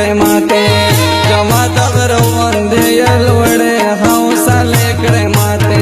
کړې ماته جما دغر وندې الوړې حوصله کړې ماته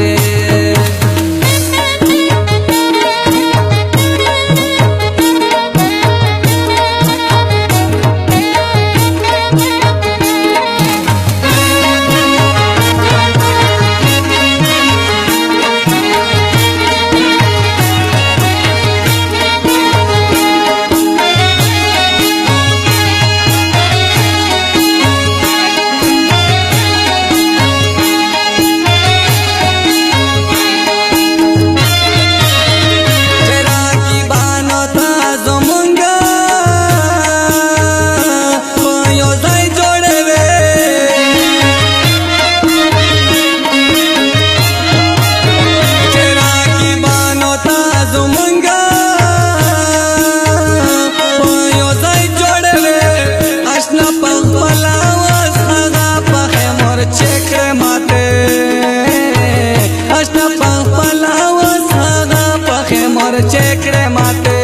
چکړه ماته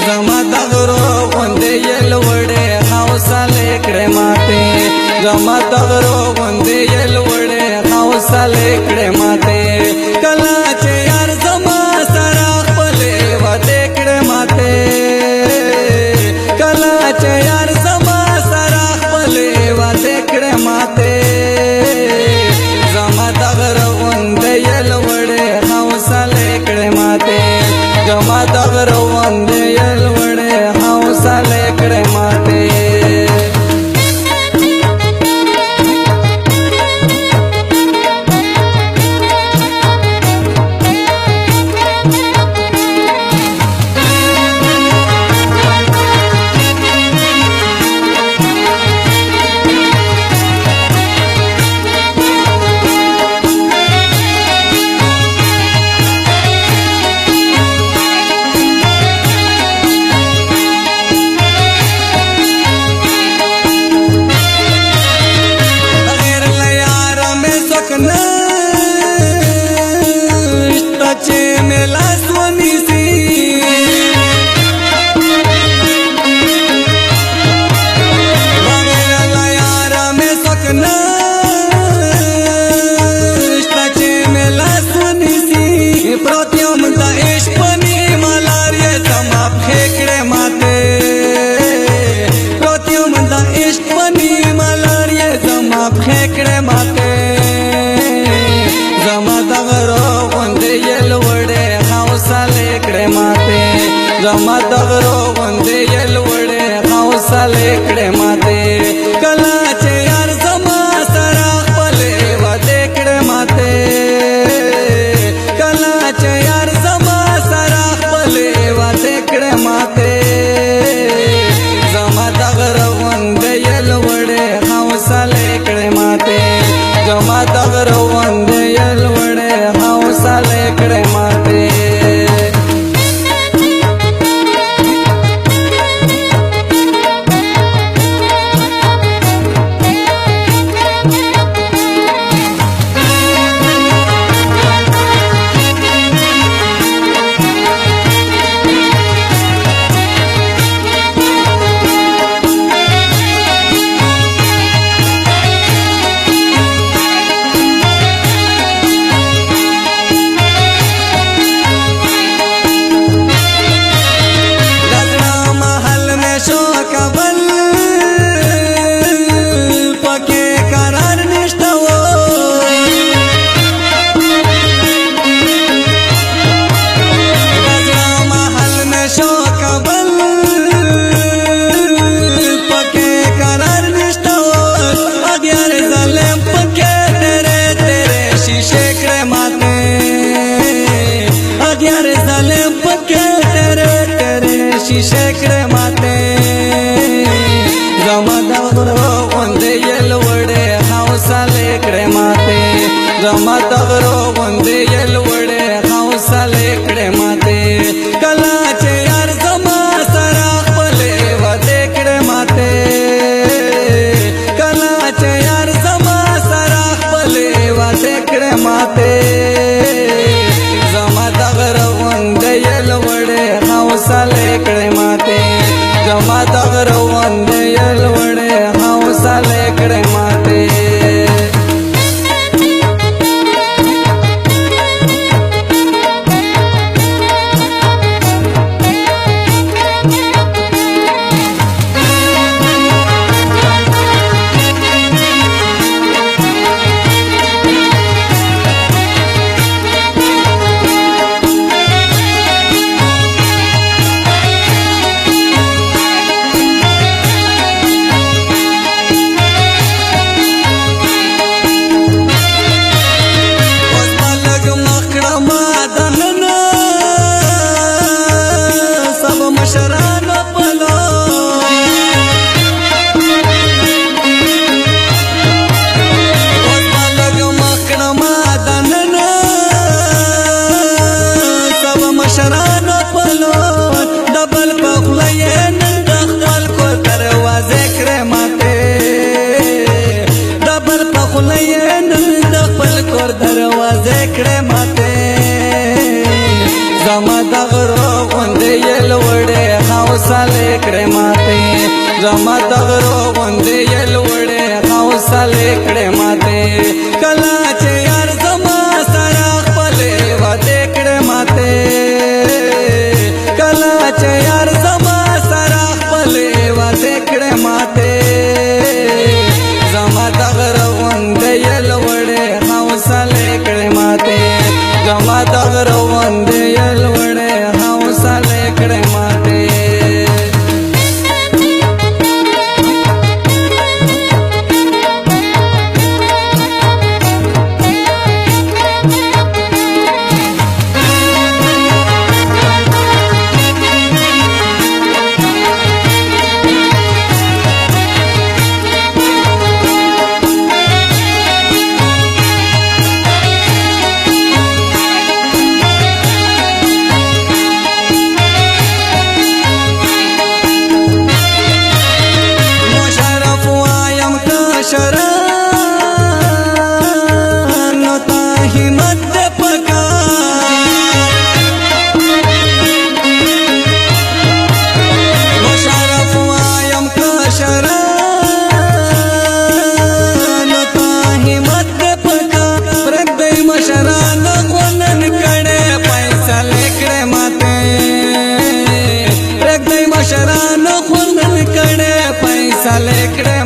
زما دغرو وندې یلوړې حوصله کړه ماته زما دغرو وندې یلوړې حوصله کړه ماته کلا چې یار زما سره خپلې وته کړه ماته کلا چې یار زما سره خپلې وته کړه ماته زما دغرو وندې یلوړې حوصله کړه ماته جما دغر وندې یلوړې حوصله کړه ماته زما دغرو وندې یلوړې حوصله کړه ماته کلا چې یار زما سره خپلې وته کړه ماته کلا چې یار زما سره خپلې وته کړه ماته زما دغرو وندې یلوړې حوصله کړه ماته زما دغرو وندې یلوړې حوصله کړه ماته शीशे कड़े माते जमा दगरो वंदे यलवड़े हौसले कड़े माते जमा दगरो वंदे यलवड़े हौसले कड़े माते कला चे यार जमा सरा पले वदे कड़े माते कला चे यार जमा सरा पले वदे कड़े माते जमा दगरो वंदे यलवड़े हौसले कड़े माते जमा दगरो वंदे زما دغرو غوندې یې لوړې حوصلې کړې ماتې کله چې یار زما سره خپلې وعدې کړې ماتې کله چې یار زما سره خپلې وعدې کړې ماتې زما دغرو غوندې یې لوړې حوصلې کړې ماتې زما دغرو غوندې یې لوړې حوصلې کړې ماتې مشران خوندن کړه پیسې لیکړه